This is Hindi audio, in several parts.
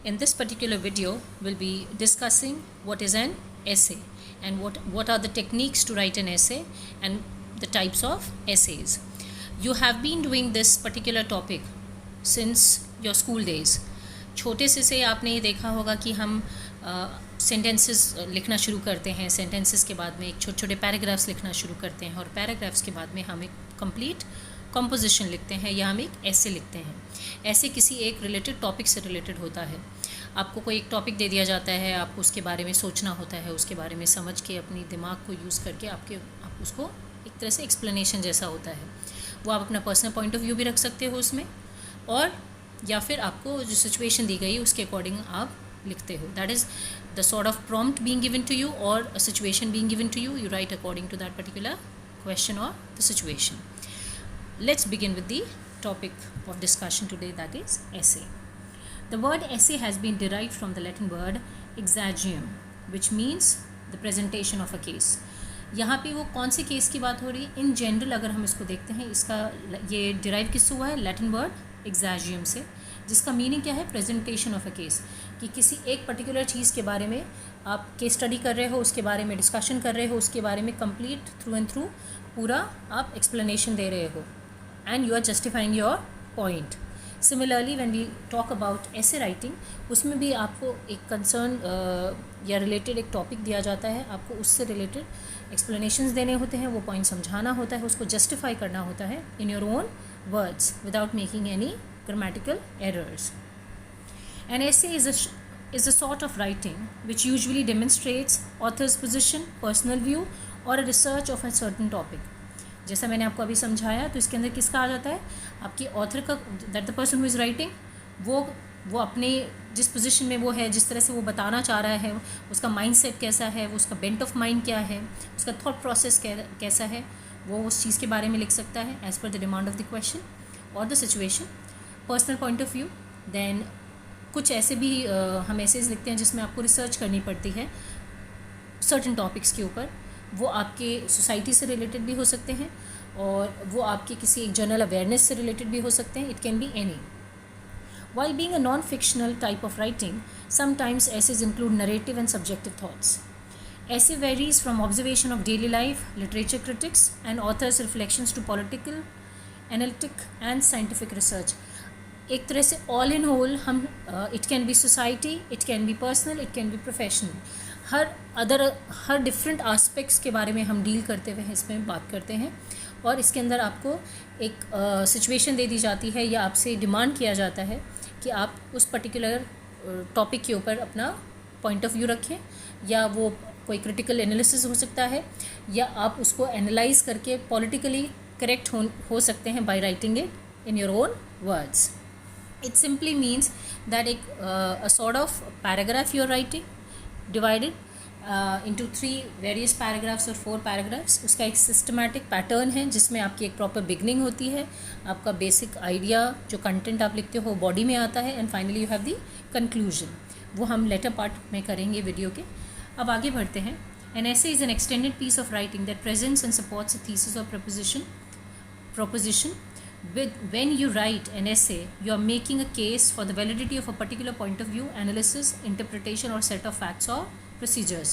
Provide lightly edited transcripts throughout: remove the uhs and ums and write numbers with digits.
In this particular video, we'll be discussing what is an essay and what are the techniques to write an essay and the types of essays. You have been doing this particular topic since your school days. छोटे से आपने ये देखा होगा कि हम सेंटेंसेस लिखना शुरू करते हैं, सेंटेंसेस के बाद में एक छोटे छोटे पैराग्राफ्स लिखना शुरू करते हैं और पैराग्राफ्स के बाद में हम एक कंप्लीट कंपोजिशन लिखते हैं या हम एक ऐसे लिखते हैं. ऐसे किसी एक रिलेटेड टॉपिक से रिलेटेड होता है. आपको कोई एक टॉपिक दे दिया जाता है, आपको उसके बारे में सोचना होता है, उसके बारे में समझ के अपनी दिमाग को यूज़ करके आप उसको एक तरह से एक्सप्लेनेशन जैसा होता है. वो आप अपना पर्सनल पॉइंट ऑफ व्यू भी रख सकते हो उसमें, और या फिर आपको जो सिचुएशन दी गई उसके अकॉर्डिंग आप लिखते हो. That is the sort of prompt being given to you और a situation being given to you. You write according to that particular question or the situation. Let's begin with the topic of discussion today, that is essay. The word essay has been derived from the Latin word exagium, which means the presentation of a case. यहाँ पे वो कौन से केस की बात हो रही है? इन जनरल अगर हम इसको देखते हैं, इसका ये डिराइव किससे हुआ है? लैटिन वर्ड एग्जैजियम से, जिसका मीनिंग क्या है? Presentation of a case. कि किसी एक पर्टिकुलर चीज़ के बारे में आप केस स्टडी कर रहे हो, उसके बारे में डिस्कशन कर रहे हो, उसके बारे में कंप्लीट थ्रू एंड थ्रू पूरा आप एक्सप्लेनेशन दे रहे हो, and you are justifying your point. Similarly when we talk about essay writing, उसमें भी आपको एक कंसर्न या रिलेटेड एक टॉपिक दिया जाता है, आपको उससे रिलेटेड एक्सप्लेनेशंस देने होते हैं, वो पॉइंट समझाना होता है, उसको जस्टिफाई करना होता है in your own words without making any grammatical errors. An essay is a sort of writing which usually demonstrates author's position, personal view or a research of a certain topic. जैसा मैंने आपको अभी समझाया, तो इसके अंदर किसका आ जाता है? आपकी ऑथर का, that the person who is writing, वो अपने जिस पोजीशन में वो है, जिस तरह से वो बताना चाह रहा है, उसका माइंडसेट कैसा है, वो उसका बेंट ऑफ माइंड क्या है, उसका थॉट प्रोसेस कैसा है, वो उस चीज़ के बारे में लिख सकता है as per the demand of the question और the situation. Personal point of view, then कुछ ऐसे भी हम ऐसे लिखते हैं जिसमें आपको रिसर्च करनी पड़ती है सर्टन टॉपिक्स के ऊपर. वो आपके सोसाइटी से रिलेटेड भी हो सकते हैं और वो आपके किसी एक जनरल अवेयरनेस से रिलेटेड भी हो सकते हैं. It can be any. While being a non-fictional type of writing, sometimes essays include narrative and subjective thoughts. Essay varies from observation of daily life, literature critics, and authors' reflections to political, analytic, and scientific research. एक तरह से ऑल इन होल हम it can B society, it can be personal, it can be professional, her different aspects के बारे में हम डील करते हुए इसमें बात करते हैं. और इसके अंदर आपको एक सिचुएशन दे दी जाती है या आपसे डिमांड किया जाता है कि आप उस पर्टिकुलर टॉपिक के ऊपर अपना पॉइंट ऑफ व्यू रखें, या वो कोई क्रिटिकल एनालिसिस हो सकता है, या आप उसको एनालाइज करके पॉलिटिकली करेक्ट हो सकते हैं by writing it in your own words. It simply means that a sort of paragraph you are writing divided into 3 various paragraphs or 4 paragraphs. उसका एक systematic pattern है जिसमें आपकी एक proper beginning होती है, आपका basic idea जो content आप लिखते हो body में आता है, and finally you have the conclusion. वो हम later part में करेंगे वीडियो के. अब आगे बढ़ते हैं. An essay is an extended piece of writing that presents and supports a thesis or proposition. When you write an essay, you are making a case for the validity of a particular point of view, analysis, interpretation or set of facts or procedures.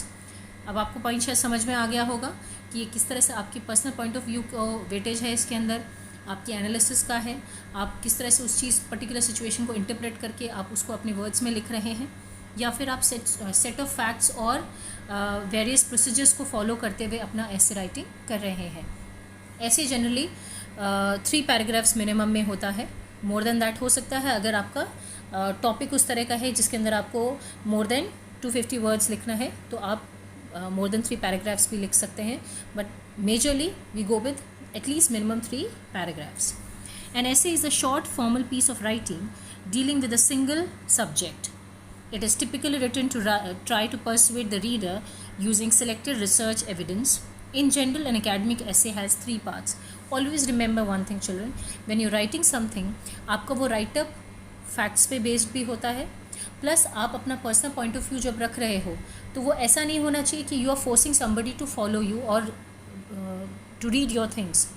अब आपको पॉइंट शायद समझ में आ गया होगा कि ये किस तरह से आपकी पर्सनल पॉइंट ऑफ व्यू को वेटेज है, इसके अंदर आपकी एनालिसिस का है, आप किस तरह से उस चीज़ पर्टिकुलर सिचुएशन को इंटरप्रेट करके आप उसको अपने वर्ड्स में लिख रहे हैं, या फिर आप सेट ऑफ फैक्ट्स और वेरियस प्रोसीजर्स को फॉलो करते हुए अपना ऐसे राइटिंग कर रहे हैं. ऐसे जनरली 3 पैराग्राफ्स मिनिमम में होता है. मोर देन दैट हो सकता है अगर आपका टॉपिक उस तरह का है जिसके अंदर आपको मोर देन 250 वर्ड्स लिखना है, तो आप मोर देन 3 पैराग्राफ्स भी लिख सकते हैं. But majorly we go with at least minimum 3 paragraphs. An essay is a short formal piece of writing dealing with a single subject. It is typically written to try to persuade the reader using selected research evidence. In general, an academic essay has 3 parts. Always remember one thing, children. When you're writing something, आपका वो राइटअप फैक्ट्स पे बेस्ड भी होता है, प्लस आप अपना पर्सनल पॉइंट ऑफ व्यू जब रख रहे हो, तो वो ऐसा नहीं होना चाहिए कि you are forcing somebody to follow you और to read your things.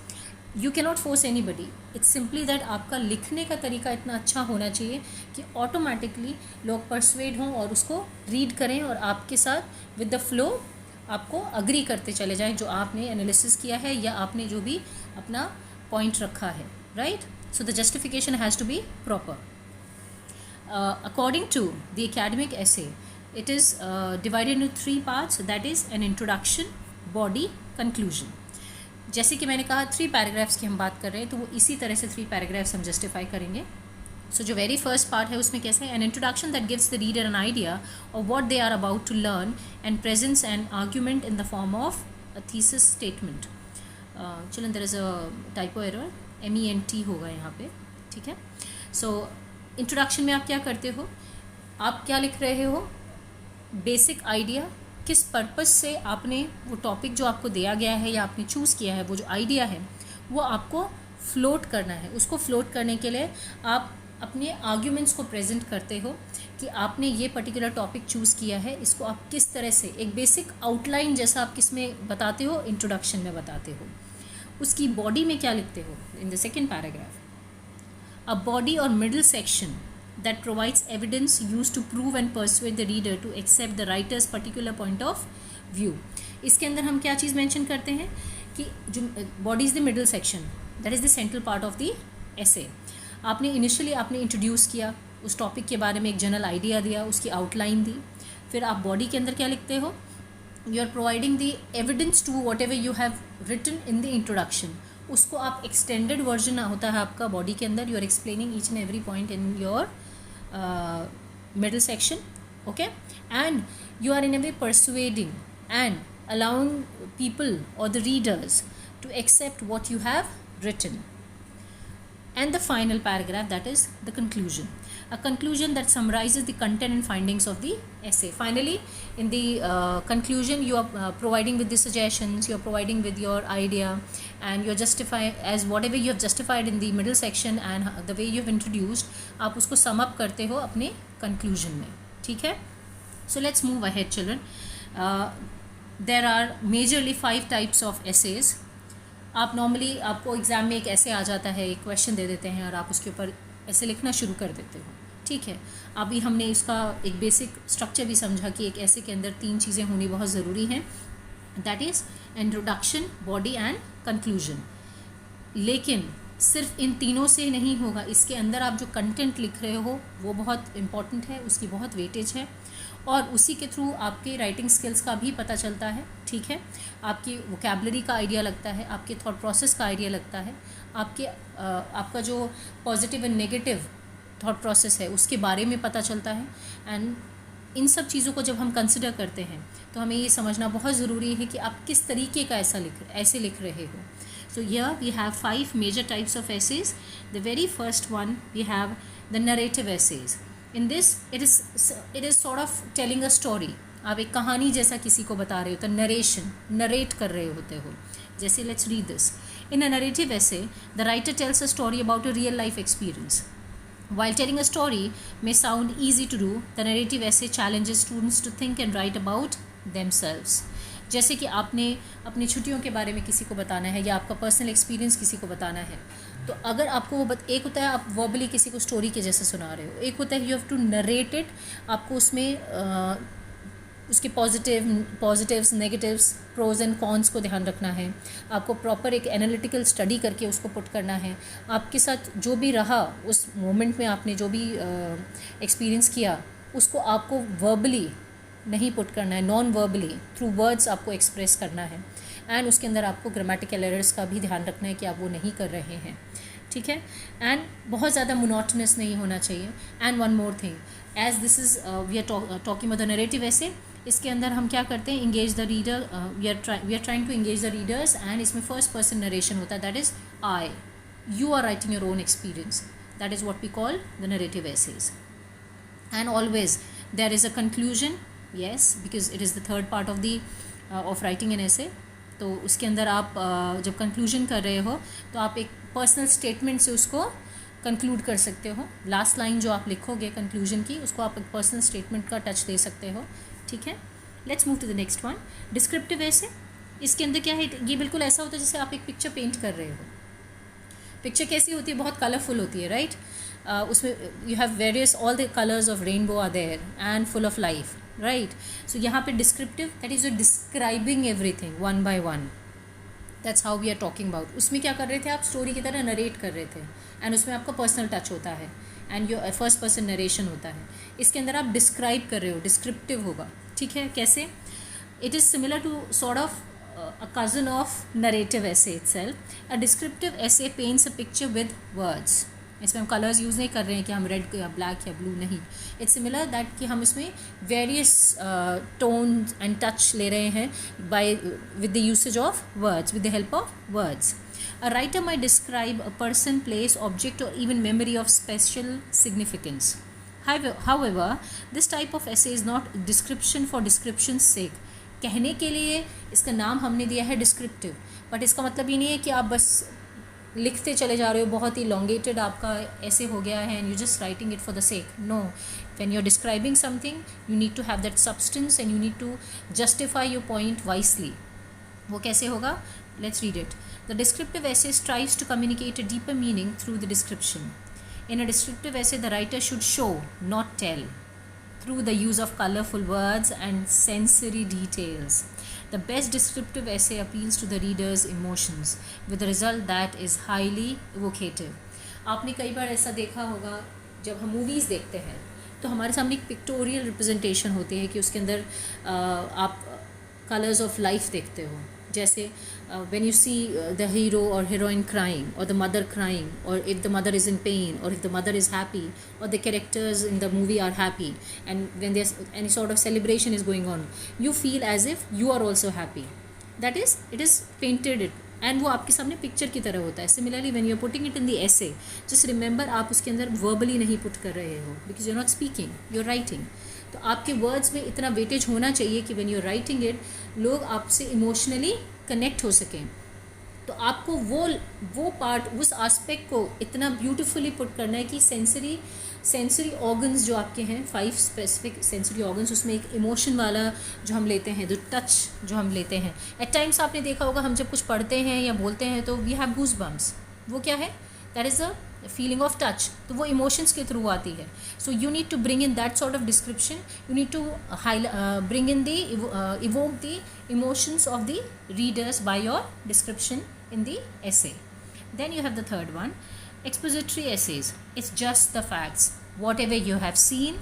You cannot force anybody, it's simply that आपका लिखने का तरीका इतना अच्छा होना चाहिए कि ऑटोमेटिकली लोग परसुएड हों और उसको रीड करें और आपके साथ विद द फ्लो आपको अग्री करते चले जाएं जो आपने एनालिसिस किया है या आपने जो भी अपना पॉइंट रखा है, right. So the justification has to be proper. According to the academic essay, it is divided into 3 parts, that is an introduction, body, conclusion. जैसे कि मैंने कहा 3 पैराग्राफ्स की हम बात कर रहे हैं तो वो इसी तरह से 3 पैराग्राफ्स हम जस्टिफाई करेंगे. सो जो वेरी फर्स्ट पार्ट है उसमें कैसे है, an introduction that gives the reader an idea of what they are about to learn and presents an argument in the form of a thesis statement. चलो there is a typo error, MENT होगा यहाँ पे, ठीक है. सो इंट्रोडक्शन में आप क्या करते हो, आप क्या लिख रहे हो, बेसिक आइडिया, किस पर्पस से आपने वो टॉपिक जो आपको दिया गया है या आपने चूज़ किया है, वो जो आइडिया है वो आपको फ्लोट करना है. उसको फ्लोट करने के लिए आप अपने आर्ग्यूमेंट्स को प्रेजेंट करते हो कि आपने ये पर्टिकुलर टॉपिक चूज़ किया है, इसको आप किस तरह से एक बेसिक आउटलाइन जैसा आप किस में बताते हो, इंट्रोडक्शन में बताते हो. उसकी बॉडी में क्या लिखते हो in the second paragraph, a body or middle section that provides evidence used to prove and persuade the reader to accept the writer's particular point of view. इसके अंदर हम क्या चीज़ मेंशन करते हैं कि जो body is the middle section, that is the central part of the essay. आपने इनिशियली आपने इंट्रोड्यूस किया, उस टॉपिक के बारे में एक जनरल आइडिया दिया, उसकी आउटलाइन दी, फिर आप बॉडी के अंदर क्या लिखते हो, you are providing the evidence to whatever you have written in the introduction. उसको आप एक्सटेंडेड वर्जन होता है आपका बॉडी के अंदर, you are explaining each and every point in your middle section, okay. And you are in a way persuading and allowing people और the readers to accept what you have written. And the final paragraph, that is the conclusion, a conclusion that summarizes the content and findings of the essay. Finally, in the conclusion, you are providing with the suggestions, you are providing with your idea, and you are justifying as whatever you have justified in the middle section and the way you have introduced, आप उसको sum up करते हो अपने conclusion में, ठीक है. So let's move ahead, children. There are majorly 5 types of essays. आप नॉर्मली आपको एग्ज़ाम में एक ऐसे आ जाता है, एक क्वेश्चन दे देते हैं और आप उसके ऊपर ऐसे लिखना शुरू कर देते हो, ठीक है. अभी हमने इसका एक बेसिक स्ट्रक्चर भी समझा कि एक ऐसे के अंदर 3 चीज़ें होनी बहुत ज़रूरी हैं, that is introduction, body and conclusion. लेकिन सिर्फ इन तीनों से नहीं होगा, इसके अंदर आप जो कंटेंट लिख रहे हो वो बहुत इम्पॉर्टेंट है, उसकी बहुत वेटेज है और उसी के थ्रू आपके राइटिंग स्किल्स का भी पता चलता है, ठीक है. आपकी वोकैबुलरी का आइडिया लगता है, आपके थॉट प्रोसेस का आइडिया लगता है, आपका जो positive and negative thought process है उसके बारे में पता चलता है. एंड इन सब चीज़ों को जब हम कंसिडर करते हैं तो हमें ये समझना बहुत ज़रूरी है कि आप किस तरीके का ऐसे लिख रहे हो. So here we have 5 major types of essays. The very first one we have the narrative essays. In this it is sort of telling a story. आप एक कहानी जैसा किसी को बता रहे हो तो नरेशन, नरेट कर रहे होते हो. जैसे let's read this. In a narrative essay, the writer tells a story about a real life experience. While telling a story may sound easy to do, the narrative essay challenges students to think and write about themselves. जैसे कि आपने अपनी छुट्टियों के बारे में किसी को बताना है या आपका पर्सनल एक्सपीरियंस किसी को बताना है, तो अगर आपको वो एक होता है आप वर्बली किसी को स्टोरी के जैसे सुना रहे हो, एक होता है you have to narrate it. आपको उसमें उसके positives, negatives, pros and cons को ध्यान रखना है. आपको प्रॉपर एक एनालिटिकल स्टडी करके उसको पुट करना है. आपके साथ जो भी रहा उस मोमेंट में, आपने जो भी एक्सपीरियंस किया उसको आपको वर्बली नहीं पुट करना है, नॉन वर्बली थ्रू वर्ड्स आपको एक्सप्रेस करना है. एंड उसके अंदर आपको ग्रामेटिकल एरर्स का भी ध्यान रखना है कि आप वो नहीं कर रहे हैं, ठीक है. एंड बहुत ज़्यादा मोनोटोनस नहीं होना चाहिए. And one more thing, as this is we are talking about the narrative essay, इसके अंदर हम क्या करते हैं, engage the reader, we are trying to engage the readers. And इसमें फर्स्ट पर्सन नरेशन होता है, that is I, you are writing your own experience, that is what we call the narrative essays. And always there is a conclusion, yes, because it is the third part of the of writing an essay. तो उसके अंदर आप जब कंक्लूजन कर रहे हो तो आप एक पर्सनल स्टेटमेंट से उसको कंक्लूड कर सकते हो. लास्ट लाइन जो आप लिखोगे कंक्लूजन की, उसको आप एक पर्सनल स्टेटमेंट का टच दे सकते हो, ठीक है. Let's move to the next one, descriptive essay. इसके अंदर क्या है, ये बिल्कुल ऐसा होता है जैसे आप एक पिक्चर पेंट कर रहे हो, पिक्चर कैसी होती है, बहुत कलरफुल होती है, राइट? उसमें you have various, all the colours of rainbow are there and full of life, right? So यहाँ पे descriptive, that is describing everything one by one, that's how we are talking about. उसमें क्या कर रहे थे आप, स्टोरी की तरह नरेट कर रहे थे, एंड उसमें आपका पर्सनल टच होता है and your first person narration होता है. इसके अंदर आप डिस्क्राइब कर रहे हो, डिस्क्रिप्टिव होगा, ठीक है? कैसे? It is similar to sort of a cousin of narrative essay itself. A descriptive essay paints a picture with words. इसमें हम कलर्स यूज़ नहीं कर रहे हैं कि हम रेड या ब्लैक या ब्लू, नहीं. इट्स सिमिलर दैट कि हम इसमें वेरियस टोन एंड टच ले रहे हैं by with the usage of words, with the help of words. A writer might describe a person, place, object or even memory of special significance. However, this type of essay is not description for description's sake. कहने के लिए इसका नाम हमने दिया है डिस्क्रिप्टिव, बट इसका मतलब ये नहीं है कि आप बस लिखते चले जा रहे हो, बहुत ही लॉन्गेटेड आपका ऐसे हो गया है and you just writing it for the sake. No, when you are describing something you need to have that substance and you need to justify your point wisely. वो कैसे होगा? Let's read it. The descriptive essay strives to communicate a deeper meaning through the description. In a descriptive essay, the writer should show, not tell, through the use of colorful words and sensory details. The best descriptive essay appeals to the reader's emotions with a result that is highly evocative. आपने कई बार ऐसा देखा होगा, जब हम मूवीज़ देखते हैं तो हमारे सामने एक पिक्टोरियल रिप्रेजेंटेशन होती है कि उसके अंदर आप कलर्स ऑफ लाइफ देखते हो. जैसे when you see the hero or heroine crying, or the mother crying, or if the mother is in pain, or if the mother is happy, or the characters in the movie are happy, and when there's any sort of celebration is going on, you feel as if you are also happy. That is, it is painted it, and वो आपके सामने पिक्चर की तरह होता है. Similarly, when you are putting it in the essay, just remember आप उसके अंदर verbally नहीं put कर रहे हो, because you're not speaking, you're writing. तो आपके वर्ड्स में इतना वेटेज होना चाहिए कि when you are writing it लोग आपसे इमोशनली कनेक्ट हो सकें. तो आपको वो पार्ट, उस आस्पेक्ट को इतना ब्यूटिफुली पुट करना है कि सेंसरी ऑर्गन्स जो आपके हैं, 5 स्पेसिफिक सेंसरी ऑर्गन्स, उसमें एक इमोशन वाला जो हम लेते हैं, जो टच जो हम लेते हैं. एट टाइम्स आपने देखा होगा, हम जब कुछ पढ़ते हैं या बोलते हैं तो वी हैव गूज बम्स. वो क्या है? That is a feeling of touch. तो वो इमोशंस के थ्रू आती है. So you need to bring in that sort of description. You need to bring in the evoke the emotions of the readers by your description in the essay. Then you have the third one, expository essays. It's just the facts, whatever you have seen,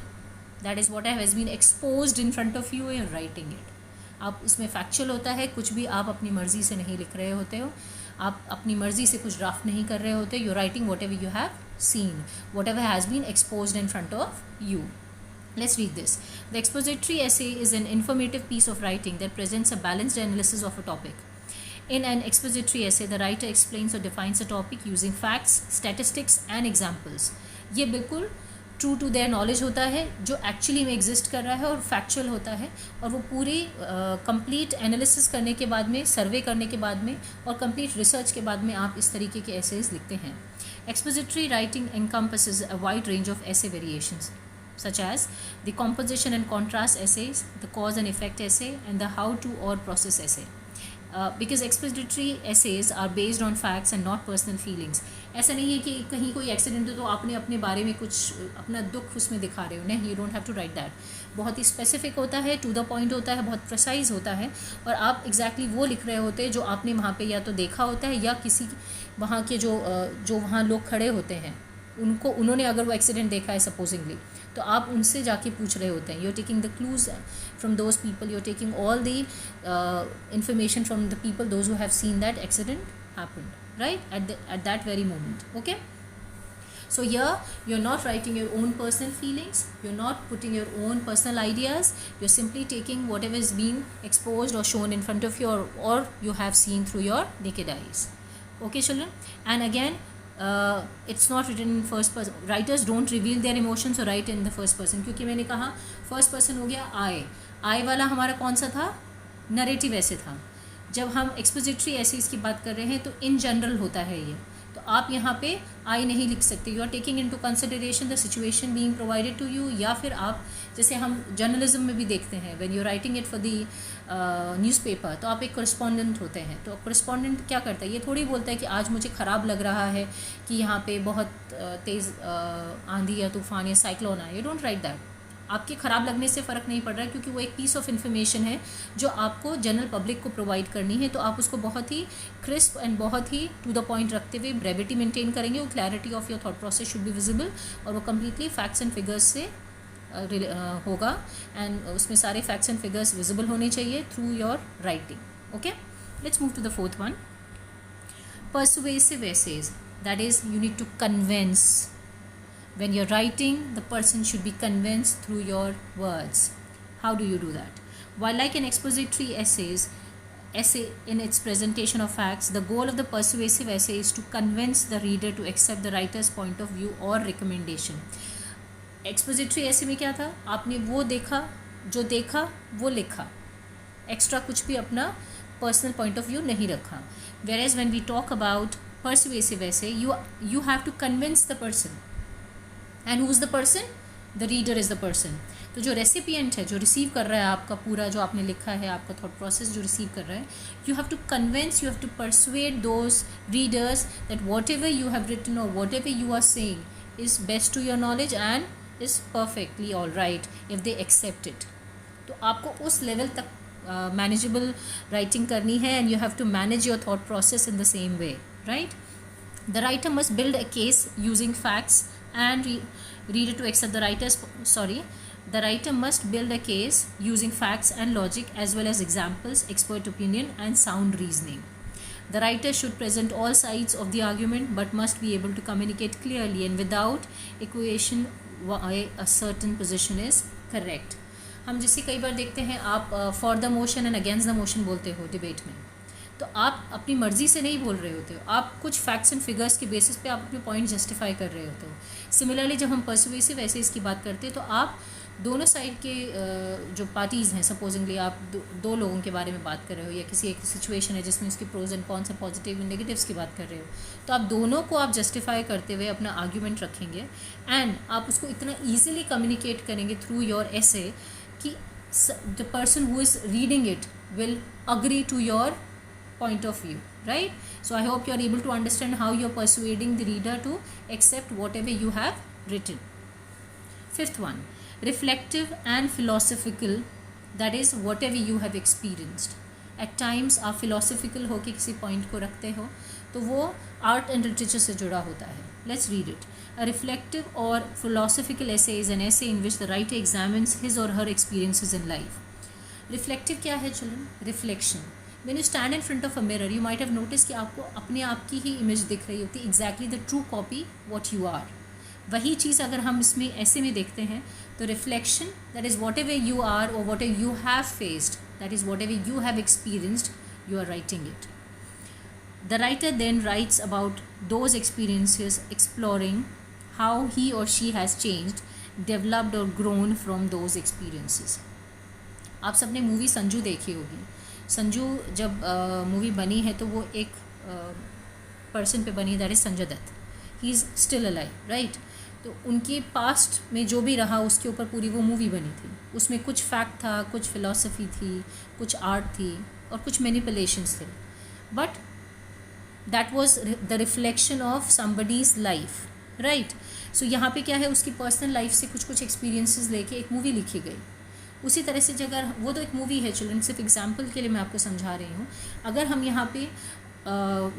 that is what has been exposed in front of you, you're writing it. आप इसमें फैक्चुअल होता है, कुछ भी आप अपनी मर्ज़ी से नहीं लिख रहे होते हो, आप अपनी मर्ज़ी से कुछ ड्राफ्ट नहीं कर रहे होते. You writing whatever you have seen, whatever has been exposed in front of you. Let's read this. The expository essay is an informative piece of writing that presents a balanced analysis of a topic. In an expository essay, the writer explains or defines a topic using facts, statistics and examples. ये बिल्कुल ट्रू टू देयर नॉलेज होता है, जो एक्चुअली में एग्जिस्ट कर रहा है और फैक्चुअल होता है, और वो पूरी कंप्लीट एनालिसिस करने के बाद में, सर्वे करने के बाद में और कंप्लीट रिसर्च के बाद में आप इस तरीके के एसेज लिखते हैं. Expository writing encompasses a wide range of essay variations, such as the composition and contrast essays, the cause and effect essay, and the how-to or process essay. Because expository essays are based on facts and not personal feelings. ऐसा नहीं है कि कहीं कोई एक्सीडेंट हो तो आपने अपने बारे में कुछ अपना दुख उसमें दिखा रहे हो, नहीं, you don't have to write that. बहुत ही स्पेसिफिक होता है, टू द पॉइंट होता है, बहुत प्रिसाइज होता है, और आप एग्जैक्टली वो लिख रहे होते हैं जो आपने वहाँ पे या तो देखा होता है, या किसी वहाँ के जो वहाँ लोग खड़े होते हैं उन्होंने अगर वो एक्सीडेंट देखा है सपोजिंगली, तो आप उनसे जाके पूछ रहे होते हैं. You are taking the clues from those people, you are taking all the information from the people those who have seen that accident happened, right, at that very moment. Okay, so here you're not writing your own personal feelings, you're not putting your own personal ideas, you're simply taking whatever is being exposed or shown in front of you, or you have seen through your naked eyes. Okay children, and again it's not written in first person. Writers don't reveal their emotions or write in the first person, क्योंकि मैंने कहा first person हो गया I वाला हमारा कौन सा था, नरेटिव ऐसे था. जब हम एक्सपोजिटरी एसेज की बात कर रहे हैं तो इन जनरल होता है ये, तो आप यहाँ पे आई नहीं लिख सकते. You are taking into consideration the situation being provided to you. या फिर आप जैसे हम जर्नलिज्म में भी देखते हैं, when you writing it for the newspaper, तो आप एक करस्पॉन्डेंट होते हैं. तो करस्पॉन्डेंट क्या करता है, ये थोड़ी बोलता है कि आज मुझे ख़राब लग रहा है कि यहाँ पे बहुत तेज़ आंधी या तूफ़ान या साइक्लोन आए. You don't write that. आपके ख़राब लगने से फ़र्क नहीं पड़ रहा है, क्योंकि वो एक पीस ऑफ इन्फॉर्मेशन है जो आपको जनरल पब्लिक को प्रोवाइड करनी है. तो आप उसको बहुत ही क्रिस्प एंड बहुत ही टू द पॉइंट रखते हुए ब्रेविटी मेंटेन करेंगे. वो clarity of your thought process should be visible, और वो कम्प्लीटली फैक्ट्स एंड फिगर्स से होगा. एंड उसमें सारे फैक्ट्स एंड फिगर्स विजिबल होने चाहिए through your writing. Okay, let's move to the fourth one. Persuasive essays, that is, you need to convince. When you're writing, the person should be convinced through your words. How do you do that? While like an expository essay in its presentation of facts, the goal of the persuasive essay is to convince the reader to accept the writer's point of view or recommendation. Expository essay में क्या था, आपने वो देखा, जो देखा वो लिखा, एक्स्ट्रा कुछ भी अपना पर्सनल पॉइंट ऑफ व्यू नहीं रखा. Whereas when we talk about persuasive essay, you have to convince the person. And who is the person? The reader is the person. तो जो रेसिपिएंट है, जो रिसीव कर रहा है आपका पूरा जो आपने लिखा है, आपका थॉट प्रोसेस जो रिसीव कर रहा है, you have to convince, you have to persuade those readers that whatever you have written और whatever you are saying is best to your knowledge and is perfectly all right if they accept it. तो आपको उस लेवल तक मैनेजेबल राइटिंग करनी है, and you have to manage your thought process in the same way, right. The writer must build a case using facts and reader to accept the writer must build a case using facts and logic as well as examples, expert opinion and sound reasoning. The writer should present all sides of the argument but must be able to communicate clearly and without equation why a certain position is correct. हम जैसे कई बार देखते हैं, आप for the motion and against the motion बोलते हो डिबेट में, तो आप अपनी मर्ज़ी से नहीं बोल रहे होते हो, आप कुछ फैक्ट्स एंड फिगर्स के बेसिस पे आप अपने पॉइंट जस्टिफाई कर रहे होते हो. सिमिलरली जब हम पर्सुएसिव ऐसे इसकी बात करते हैं, तो आप दोनों साइड के जो पार्टीज़ हैं, सपोजिंगली आप दो लोगों के बारे में बात कर रहे हो, या किसी एक सिचुएशन है जिसमें उसके प्रोज एंड कॉन्स और पॉजिटिव एंड नेगेटिव्स की बात कर रहे हो, तो आप दोनों को आप जस्टिफाई करते हुए अपना आर्ग्यूमेंट रखेंगे, एंड आप उसको इतना ईजिली कम्युनिकेट करेंगे थ्रू योर एसे कि the person who is reading it will agree to your point of view, right? So I hope you are able to understand how you are persuading the reader to accept whatever you have written. Fifth one, reflective and philosophical, that is whatever you have experienced. At times आप philosophical होके किसी point को रखते हो, तो वो art and literature से जुड़ा होता है. Let's read it. A reflective or philosophical essay is an essay in which the writer examines his or her experiences in life. Reflective क्या है children? Reflection. When you stand in front of a mirror, you might have noticed कि आपको अपने आप की ही इमेज दिख रही होती है, exactly the true copy what you are. वही चीज़ अगर हम इसमें ऐसे में देखते हैं, तो reflection, that is whatever you are or whatever you have faced, that is whatever you have experienced, you are writing it. The writer then writes about those experiences, exploring how he or she has changed, developed or grown from those experiences. आप सबने मूवी संजू देखी होगी. संजू जब मूवी बनी है तो वो एक पर्सन पे बनी, that is Sanjay Dutt. He is still alive, right. तो उनके पास्ट में जो भी रहा उसके ऊपर पूरी वो मूवी बनी थी. उसमें कुछ फैक्ट था, कुछ फिलॉसफी थी, कुछ आर्ट थी और कुछ मैनिपुलेशंस थे, but that was the reflection of somebody's life, right. So यहाँ पे क्या है, उसकी पर्सनल लाइफ से कुछ एक्सपीरियंसेस लेके एक मूवी लिखी गई. उसी तरह से अगर वो तो एक मूवी है चिल्ड्रन, सिर्फ एग्जांपल के लिए मैं आपको समझा रही हूँ. अगर हम यहाँ पे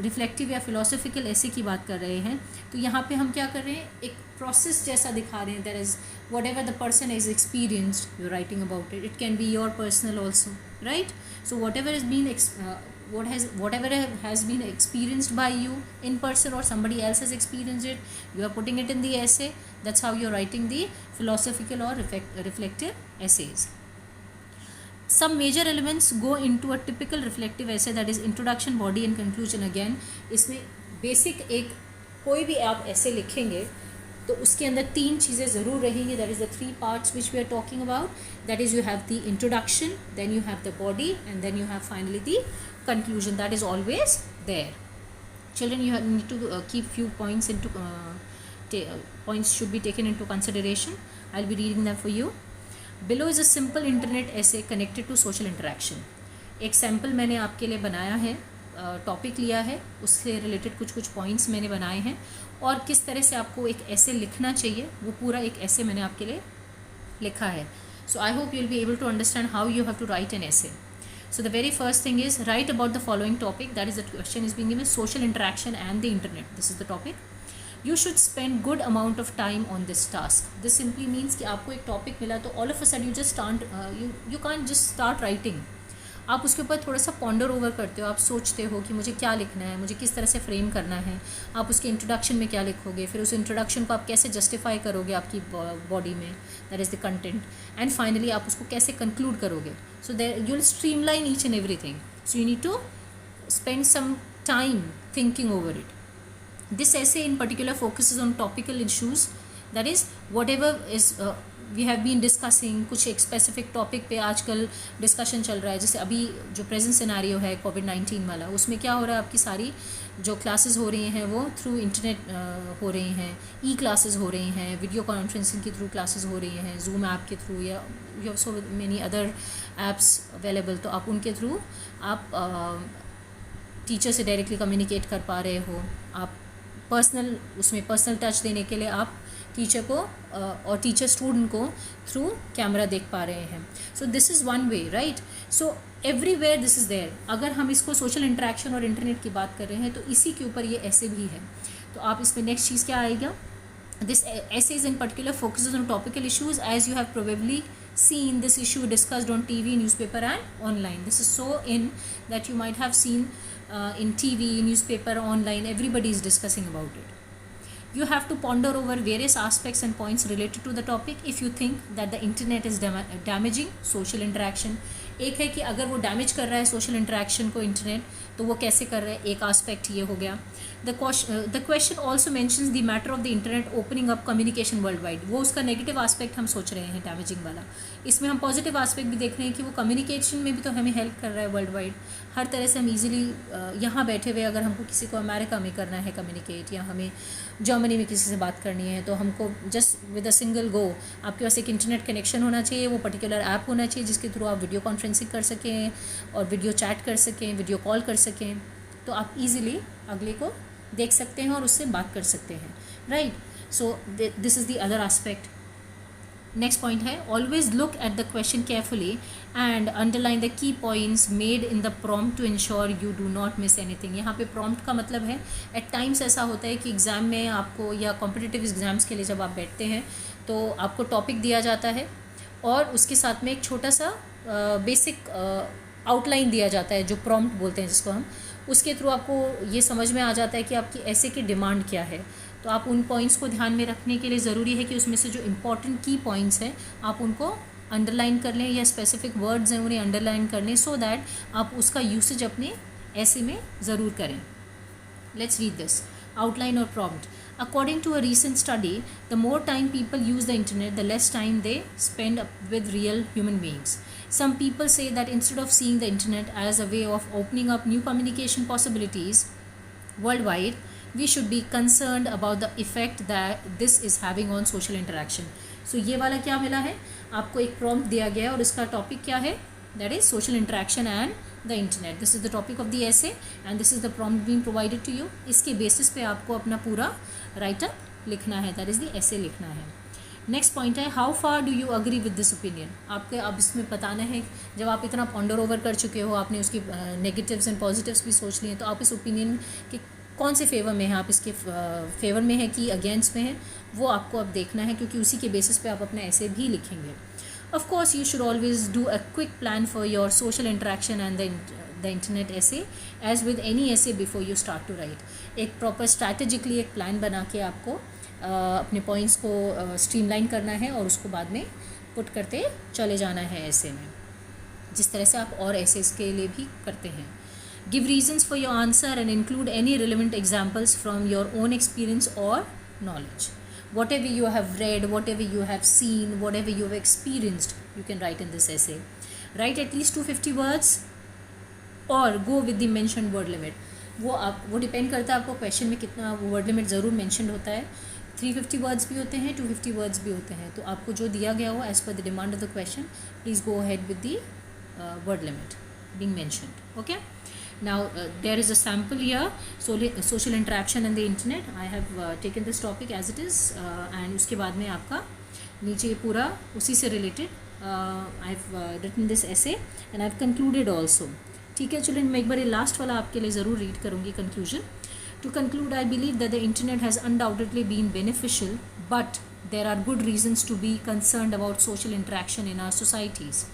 रिफ्लेक्टिव या फिलोसफिकल ऐसे की बात कर रहे हैं, तो यहाँ पे हम क्या कर रहे हैं, एक प्रोसेस जैसा दिखा रहे हैं. That is whatever the person is experienced, you writing about it. It can be your personal also, right. So whatever is been whatever has been experienced by you in person or somebody else has experienced it, you are putting it in the essay. That's how you're writing the philosophical or reflective essays. Some major elements go into a typical reflective essay, that is introduction, body and conclusion. Again, इसमें basic एक कोई भी आप ऐसे लिखेंगे तो उसके अंदर तीन चीज़ें ज़रूर रहेंगी. That is the three parts which we are talking about. That is you have the introduction, then you have the body and then you have finally the conclusion. That is always there. Children, you need to keep few points into points should be taken into consideration. I'll be reading them for you. Below is a simple internet essay connected to social interaction. एक सैम्पल मैंने आपके लिए बनाया है, टॉपिक लिया है, उससे रिलेटेड कुछ पॉइंट्स मैंने बनाए हैं और किस तरह से आपको एक ऐसे लिखना चाहिए, वो पूरा एक ऐसे मैंने आपके लिए लिखा है. So I hope you'll be able to understand how you have to write an essay. So the very first thing is write about the following topic. That is, the question is being given, social interaction and the internet. This is the topic. You should spend good amount of time on this task. This simply means कि आपको एक टॉपिक मिला तो all of a sudden you just can't just start writing. आप उसके ऊपर थोड़ा सा पॉन्डर ओवर करते हो, आप सोचते हो कि मुझे क्या लिखना है, मुझे किस तरह से फ्रेम करना है, आप उसके इंट्रोडक्शन में क्या लिखोगे, फिर उस इंट्रोडक्शन को आप कैसे जस्टिफाई करोगे आपकी बॉडी में, that is the content, and finally आप उसको कैसे कंक्लूड करोगे. So there you will streamline each and everything. So you need to spend some time thinking over it. This essay in particular focuses on topical issues, that is whatever is we have been discussing. कुछ एक स्पेसिफिक टॉपिक पे आजकल डिस्कशन चल रहा है, जैसे अभी जो प्रेजेंट सिनेरियो है कोविड-19 वाला, उसमें क्या हो रहा है, आपकी सारी जो क्लासेस हो रही हैं वो थ्रू इंटरनेट हो रही हैं, ई क्लासेस हो रही हैं, वीडियो कॉन्फ्रेंसिंग के थ्रू क्लासेस हो रही हैं, जूम ऐप के थ्रू, या you have so many other apps available. तो आप उनके थ्रू आप टीचर से डायरेक्टली कम्युनिकेट कर पा रहे हो, आप उसमें पर्सनल टच देने के लिए आप टीचर को और टीचर स्टूडेंट को थ्रू कैमरा देख पा रहे हैं. So this is one way, right. So everywhere this is there. अगर हम इसको सोशल इंटरेक्शन और इंटरनेट की बात कर रहे हैं तो इसी के ऊपर ये ऐसे भी है. तो आप इसमें नेक्स्ट चीज़ क्या आएगा, this essays in particular focuses on topical issues, as you have probably seen this issue discussed on TV, newspaper and online. This is so in that you might have seen in TV, newspaper, online, everybody is discussing about it. You have to ponder over various aspects and points related to the topic if you think that the internet is damaging social interaction. एक है कि अगर वो डैमेज कर रहा है सोशल इंटरेक्शन को इंटरनेट, तो वो कैसे कर रहा है, एक आस्पेक्ट ये हो गया. The question also mentions the matter of the internet opening up communication world wide. वो उसका नेगेटिव आस्पेक्ट हम सोच रहे हैं डैमेजिंग वाला. इसमें हम पॉजिटिव आस्पेक्ट भी देख रहे हैं कि वो कम्युनिकेशन में भी तो हमें हेल्प कर रहा है वर्ल्ड वाइड. हर तरह से हम ईजिली यहाँ बैठे हुए अगर हमको किसी को अमेरिका में करना है कम्युनिकेट, या हमें जर्मनी में किसी से बात करनी है, तो हमको just with a single go आपके पास एक इंटरनेट कनेक्शन होना चाहिए, वो पर्टिकुलर ऐप होना चाहिए जिसके थ्रू आप वीडियो कॉन्फ्रेंसिंग कर सकें और वीडियो चैट कर सकें, वीडियो कॉल कर सकें, तो आप इजीली अगले को देख सकते हैं और उससे बात कर सकते हैं, right. So this is the other aspect. Next point है, always look at the question carefully and underline the key points made in the prompt to ensure you do not miss anything. यहाँ पे प्रॉम्प्ट का मतलब है, एट टाइम्स ऐसा होता है कि एग्ज़ाम में आपको या कॉम्पिटिटिव एग्ज़ाम्स के लिए जब आप बैठते हैं तो आपको टॉपिक दिया जाता है और उसके साथ में एक छोटा सा बेसिक आउटलाइन दिया जाता है, जो प्रॉम्प्ट बोलते हैं जिसको हम, उसके थ्रू आपको ये समझ में आ जाता है कि आपकी ऐसे की डिमांड क्या है. तो आप उन पॉइंट्स को ध्यान में रखने के लिए ज़रूरी है कि उसमें से जो इम्पॉर्टेंट की पॉइंट्स हैं आप उनको अंडरलाइन कर लें, या स्पेसिफिक वर्ड्स हैं उन्हें अंडरलाइन कर लें, सो दैट आप उसका यूसेज अपने ऐसे में ज़रूर करें. लेट्स रीड दिस आउटलाइन और prompt. According to a recent study, the more time people use the internet, the less time they spend with real human beings. Some people say that instead of seeing the internet as a way of opening up new communication possibilities worldwide, we should be concerned about the effect that this is having on social interaction. So ये वाला क्या मिला है, आपको एक prompt दिया गया है और इसका टॉपिक क्या है, that is social interaction and the internet. This is the topic of the essay and this is the prompt being provided to you. इसके बेसिस पे आपको अपना पूरा राइटअप लिखना है, that is the essay लिखना है. नेक्स्ट पॉइंट है, how far do you agree with this opinion. आपको अब इसमें बताना है, जब आप इतना पॉन्डर ओवर कर चुके हो, आपने उसकी नेगेटिव्स एंड पॉजिटिव्स भी सोच लिए, तो आप इस ओपिनियन के कौन से फेवर में हैं, आप इसके फेवर में हैं कि अगेंस्ट में हैं, वो आपको अब देखना है, क्योंकि उसी के बेसिस पे आप अपना ऐसे भी लिखेंगे. Of course you should always do a quick plan for your social interaction and the internet essay, as with any essay before you start to write. एक प्रॉपर स्ट्रैटेजिकली एक प्लान बना के आपको अपने पॉइंट्स को स्ट्रीमलाइन करना है और उसको बाद में पुट करते चले जाना है ऐसे में, जिस तरह से आप और ऐसे के लिए भी करते हैं. Give reasons for your answer and include any relevant examples from your own experience और knowledge. Whatever you have read, whatever you have seen, whatever you have experienced, you can write in this essay. Write at least 250 words or go with the mentioned word limit. वो डिपेंड करता है आपको क्वेश्चन में कितना वो वर्ड लिमिट ज़रूर मेंशन होता है. 350 वर्ड्स भी होते हैं, 250 वर्ड्स भी होते हैं. तो आपको जो दिया गया हो as per the demand of the question, please go ahead with the word limit being mentioned. Okay, now there is a sample here, social interaction and the internet. I have taken this topic as it is, and उसके बाद में आपका नीचे पूरा उसी से related I have written this essay and I have concluded also. ठीक है children, मैं एक बार ये लास्ट वाला आपके लिए ज़रूर रीड करूँगी conclusion. To conclude, I believe that the internet has undoubtedly been beneficial, but there are good reasons to be concerned about social interaction in our societies.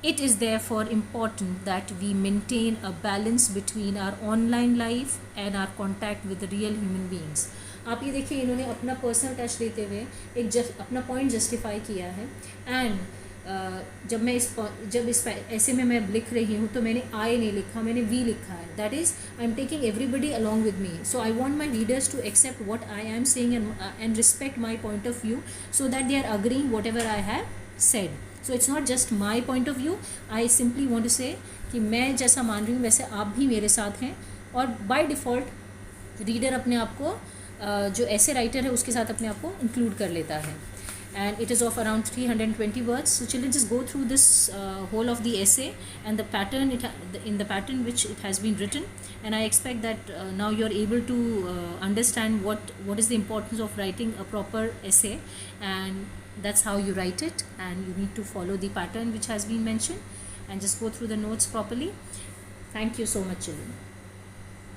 It is therefore important that we maintain a balance between our online life and our contact with real human beings. आप ये देखिए, इन्होंने अपना पर्सनल टच देते हुए अपना पॉइंट जस्टिफाई किया है. एंड जब इस ऐसे में मैं लिख रही हूँ तो मैंने आई नहीं लिखा, मैंने वी लिखा है. That is I am taking everybody along with me. So I want my readers to accept what I am saying and respect my point of view, so that they are agreeing whatever I have said. So it's not just my point of view. I simply want to say कि मैं जैसा मान रही हूँ वैसे आप भी मेरे साथ हैं. और बाय डिफ़ॉल्ट रीडर अपने आप को जो ऐसे राइटर है उसके साथ अपने आप को इंक्लूड कर लेता है. And it is of around 320 words. So children, just go through this whole of the essay and the pattern in the pattern which it has been written, and I expect that now you are able to understand what is the importance of writing a proper essay, and that's how you write it, and you need to follow the pattern which has been mentioned and just go through the notes properly. Thank you so much, children.